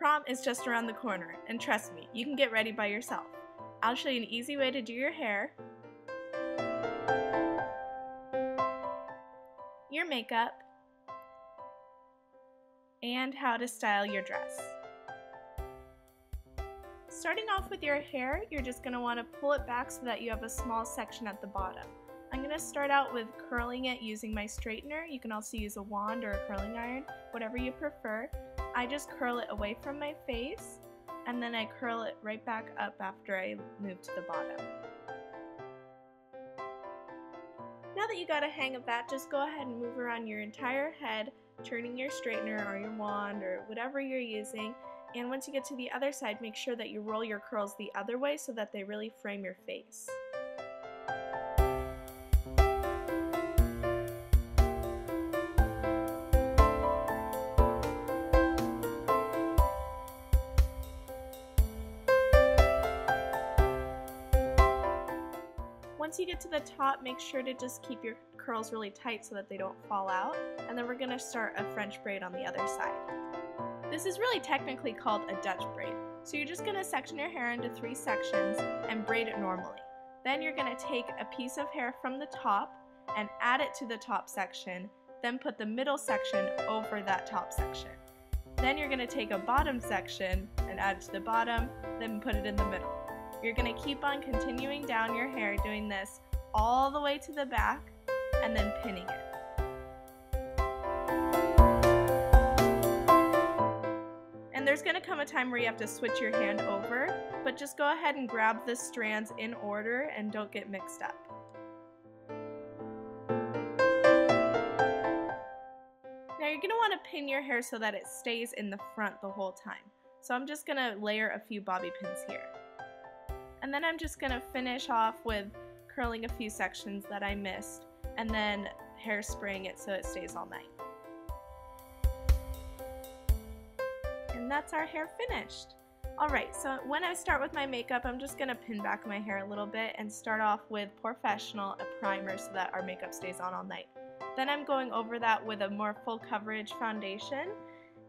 Prom is just around the corner, and trust me, you can get ready by yourself. I'll show you an easy way to do your hair, your makeup, and how to style your dress. Starting off with your hair, you're just going to want to pull it back so that you have a small section at the bottom. I'm going to start out with curling it using my straightener. You can also use a wand or a curling iron, whatever you prefer. I just curl it away from my face, and then I curl it right back up after I move to the bottom. Now that you got a hang of that, just go ahead and move around your entire head, turning your straightener or your wand or whatever you're using. And once you get to the other side, make sure that you roll your curls the other way so that they really frame your face. Once you get to the top, make sure to just keep your curls really tight so that they don't fall out. And then we're going to start a French braid on the other side. This is really technically called a Dutch braid. So you're just going to section your hair into 3 sections and braid it normally. Then you're going to take a piece of hair from the top and add it to the top section, then put the middle section over that top section. Then you're going to take a bottom section and add it to the bottom, then put it in the middle. You're going to keep on continuing down your hair doing this all the way to the back and then pinning it. And there's going to come a time where you have to switch your hand over, but just go ahead and grab the strands in order and don't get mixed up. Now you're going to want to pin your hair so that it stays in the front the whole time. So I'm just going to layer a few bobby pins here. And then I'm just going to finish off with curling a few sections that I missed and then hairspraying it so it stays all night. And that's our hair finished. Alright, so when I start with my makeup, I'm just going to pin back my hair a little bit and start off with Professional, a primer, so that our makeup stays on all night. Then I'm going over that with a more full coverage foundation,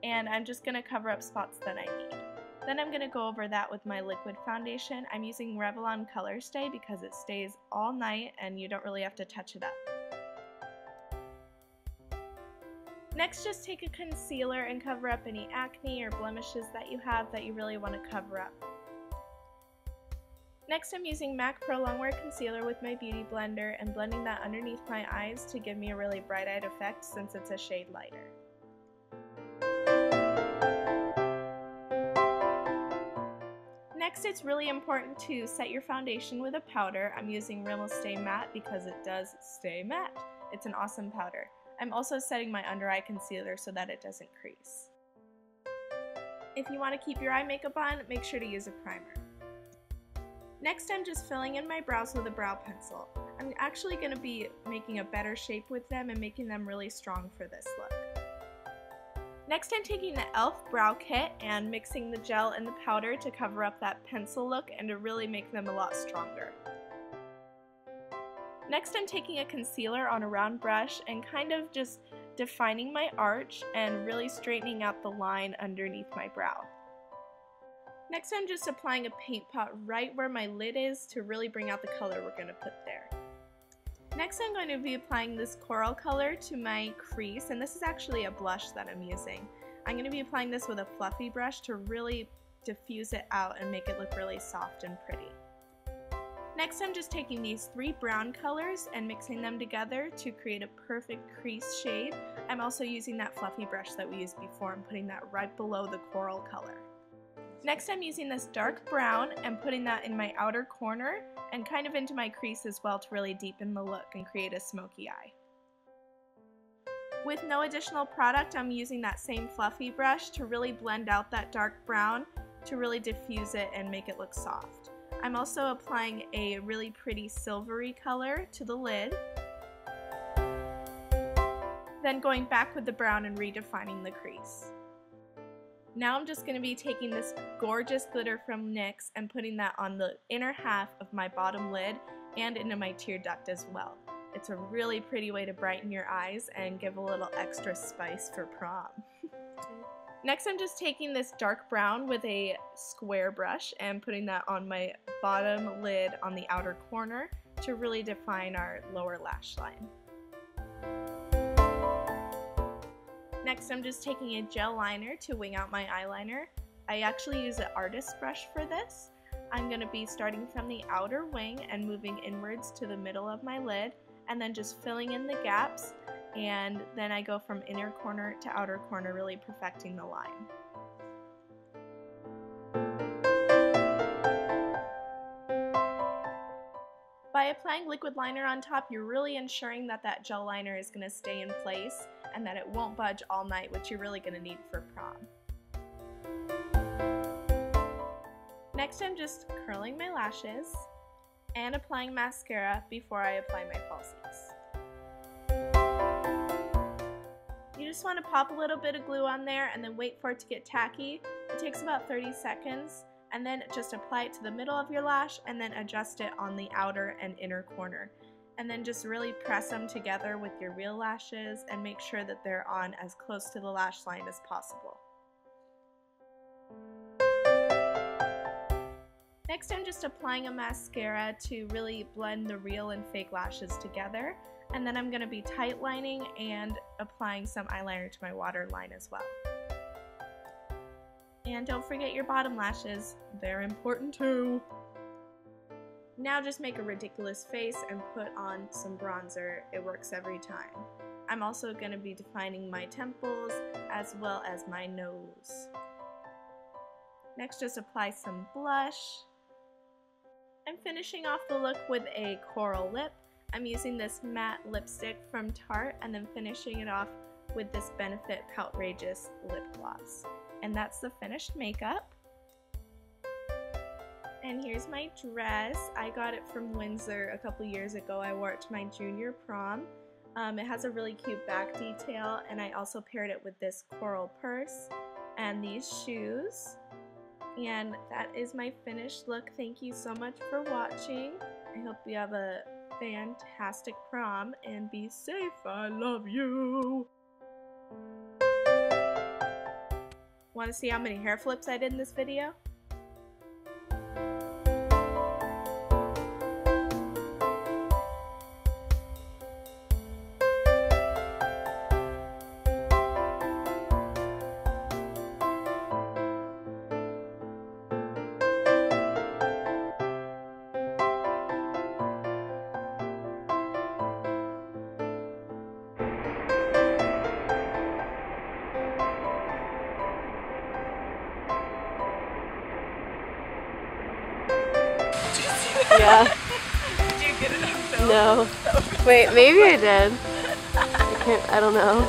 and I'm just going to cover up spots that I need. Then I'm going to go over that with my liquid foundation. I'm using Revlon Color Stay because it stays all night and you don't really have to touch it up. Next, just take a concealer and cover up any acne or blemishes that you have that you really want to cover up. Next, I'm using MAC Pro Longwear Concealer with my Beauty Blender and blending that underneath my eyes to give me a really bright-eyed effect since it's a shade lighter. Next, it's really important to set your foundation with a powder. I'm using Rimmel Stay Matte because it does stay matte. It's an awesome powder. I'm also setting my under eye concealer so that it doesn't crease. If you want to keep your eye makeup on, make sure to use a primer. Next, I'm just filling in my brows with a brow pencil. I'm actually going to be making a better shape with them and making them really strong for this look. Next, I'm taking the e.l.f. brow kit and mixing the gel and the powder to cover up that pencil look and to really make them a lot stronger. Next, I'm taking a concealer on a round brush and kind of just defining my arch and really straightening out the line underneath my brow. Next, I'm just applying a paint pot right where my lid is to really bring out the color we're going to put there. Next, I'm going to be applying this coral color to my crease, and this is actually a blush that I'm using. I'm going to be applying this with a fluffy brush to really diffuse it out and make it look really soft and pretty. Next, I'm just taking these 3 brown colors and mixing them together to create a perfect crease shade. I'm also using that fluffy brush that we used before and putting that right below the coral color. Next, I'm using this dark brown and putting that in my outer corner and kind of into my crease as well to really deepen the look and create a smoky eye. With no additional product, I'm using that same fluffy brush to really blend out that dark brown to really diffuse it and make it look soft. I'm also applying a really pretty silvery color to the lid, then going back with the brown and redefining the crease. Now I'm just going to be taking this gorgeous glitter from NYX and putting that on the inner half of my bottom lid and into my tear duct as well. It's a really pretty way to brighten your eyes and give a little extra spice for prom. Next I'm just taking this dark brown with a square brush and putting that on my bottom lid on the outer corner to really define our lower lash line. Next I'm just taking a gel liner to wing out my eyeliner. I actually use an artist brush for this. I'm going to be starting from the outer wing and moving inwards to the middle of my lid and then just filling in the gaps, and then I go from inner corner to outer corner, really perfecting the line. By applying liquid liner on top, you're really ensuring that that gel liner is going to stay in place and that it won't budge all night, which you're really going to need for prom. Next I'm just curling my lashes and applying mascara before I apply my falsies. You just want to pop a little bit of glue on there and then wait for it to get tacky. It takes about 30 seconds, and then just apply it to the middle of your lash and then adjust it on the outer and inner corner. And then just really press them together with your real lashes and make sure that they're on as close to the lash line as possible. Next I'm just applying a mascara to really blend the real and fake lashes together, and then I'm going to be tight lining and applying some eyeliner to my waterline as well. And don't forget your bottom lashes, they're important too. Now just make a ridiculous face and put on some bronzer, it works every time. I'm also going to be defining my temples as well as my nose. Next just apply some blush. I'm finishing off the look with a coral lip. I'm using this matte lipstick from Tarte and then finishing it off with this Benefit Poutrageous lip gloss. And that's the finished makeup. And here's my dress. I got it from Windsor a couple years ago. I wore it to my junior prom. It has a really cute back detail, and I also paired it with this coral purse and these shoes. And that is my finished look. Thank you so much for watching. I hope you have a fantastic prom and be safe. I love you. Want to see how many hair flips I did in this video? Yeah. Did you get it on film? No. Wait, maybe I did. I don't know.